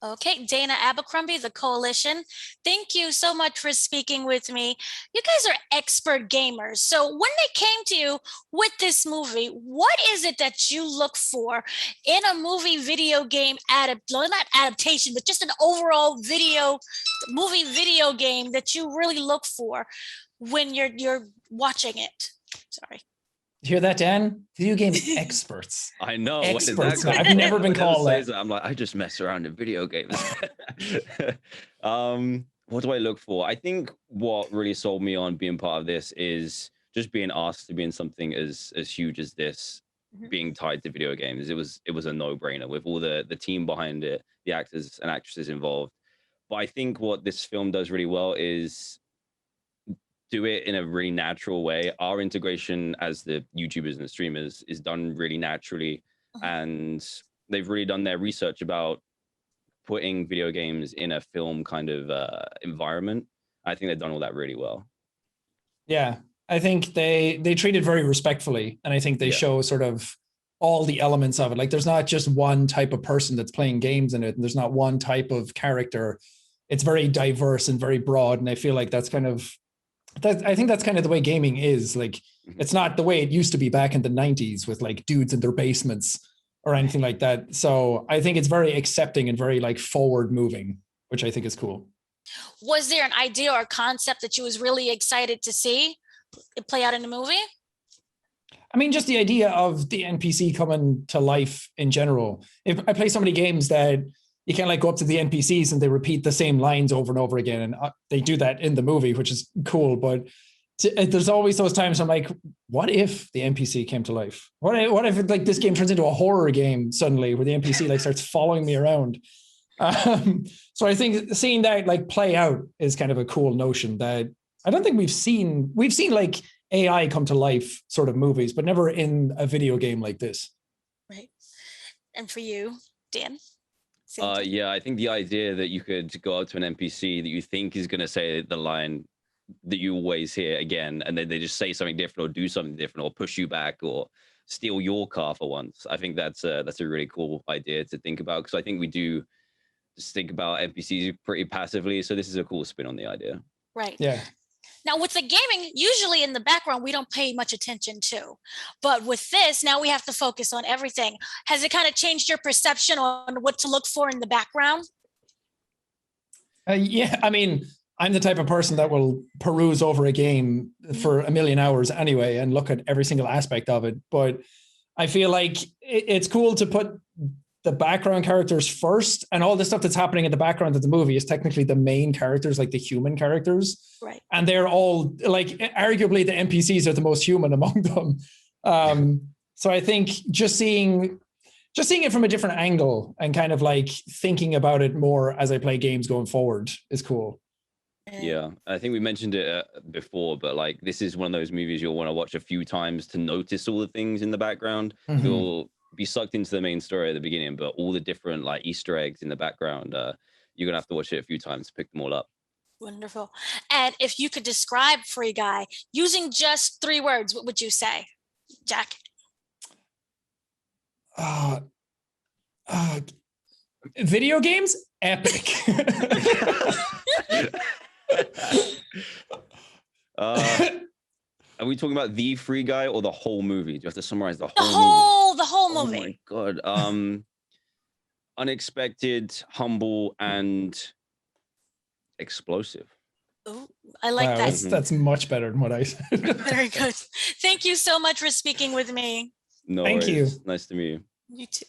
Okay, Dana Abercrombie, the Koalition. Thank you so much for speaking with me. You guys are expert gamers. So when they came to you with this movie, what is it that you look for in a movie video game not adaptation, but just an overall video game that you really look for when you're watching it? Sorry. You hear that, Dan? Video game experts. I know. Experts. I've never been called that. I'm like, I just mess around in video games. What do I look for? I think what really sold me on being part of this is just being asked to be in something as huge as this, being tied to video games. It was a no-brainer with all the team behind it, the actors and actresses involved. But I think what this film does really well is do it in a really natural way. Our integration as the YouTubers and the streamers is done really naturally, and they've really done their research about putting video games in a film kind of environment. I think they've done all that really well. Yeah, I think they treat it very respectfully, and I think they show sort of all the elements of it. Like, there's not just one type of person that's playing games in it, and there's not one type of character. It's very diverse and very broad, and I feel like that's kind of I think that's kind of the way gaming is. Like, it's not the way it used to be back in the 90s with like dudes in their basements or anything like that. So I think it's very accepting and very like forward moving, which I think is cool. Was there an idea or concept that you was really excited to see it play out in the movie? I mean, just the idea of the NPC coming to life in general. If I play so many games that you can't like go up to the NPCs and they repeat the same lines over and over again. And they do that in the movie, which is cool. But there's always those times I'm like, what if the NPC came to life? What if like this game turns into a horror game suddenly where the NPC like starts following me around? So I think seeing that like play out is kind of a cool notion that I don't think we've seen like AI come to life sort of movies, but never in a video game like this. Right. And for you, Dan? Yeah, I think the idea that you could go up to an NPC that you think is going to say the line that you always hear again, and then they just say something different or do something different or push you back or steal your car for once. I think that's a really cool idea to think about, because I think we do just think about NPCs pretty passively. So this is a cool spin on the idea. Right. Yeah. Now, with the gaming, usually in the background, we don't pay much attention to. But with this, now we have to focus on everything. Has it kind of changed your perception on what to look for in the background? Yeah, I mean, I'm the type of person that will peruse over a game for a million hours anyway and look at every single aspect of it. But I feel like it's cool to put the background characters first, and all the stuff that's happening in the background of the movie is technically the main characters, like the human characters. Right. And they're all like, arguably the NPCs are the most human among them. So I think just seeing it from a different angle and kind of like thinking about it more as I play games going forward is cool. Yeah, I think we mentioned it before, but like, this is one of those movies you'll want to watch a few times to notice all the things in the background. You'll be sucked into the main story at the beginning, but all the different like Easter eggs in the background, you're gonna have to watch it a few times to pick them all up. Wonderful. And if you could describe Free Guy using just 3 words, what would you say, Jack? Video games, epic. Are we talking about the Free Guy or the whole movie? Do you have to summarize the whole movie? The whole movie. Oh my God. Unexpected, humble, and explosive. Ooh, I like that. That's much better than what I said. Very good. Thank you so much for speaking with me. No Thank worries. you. Nice to meet you. You too.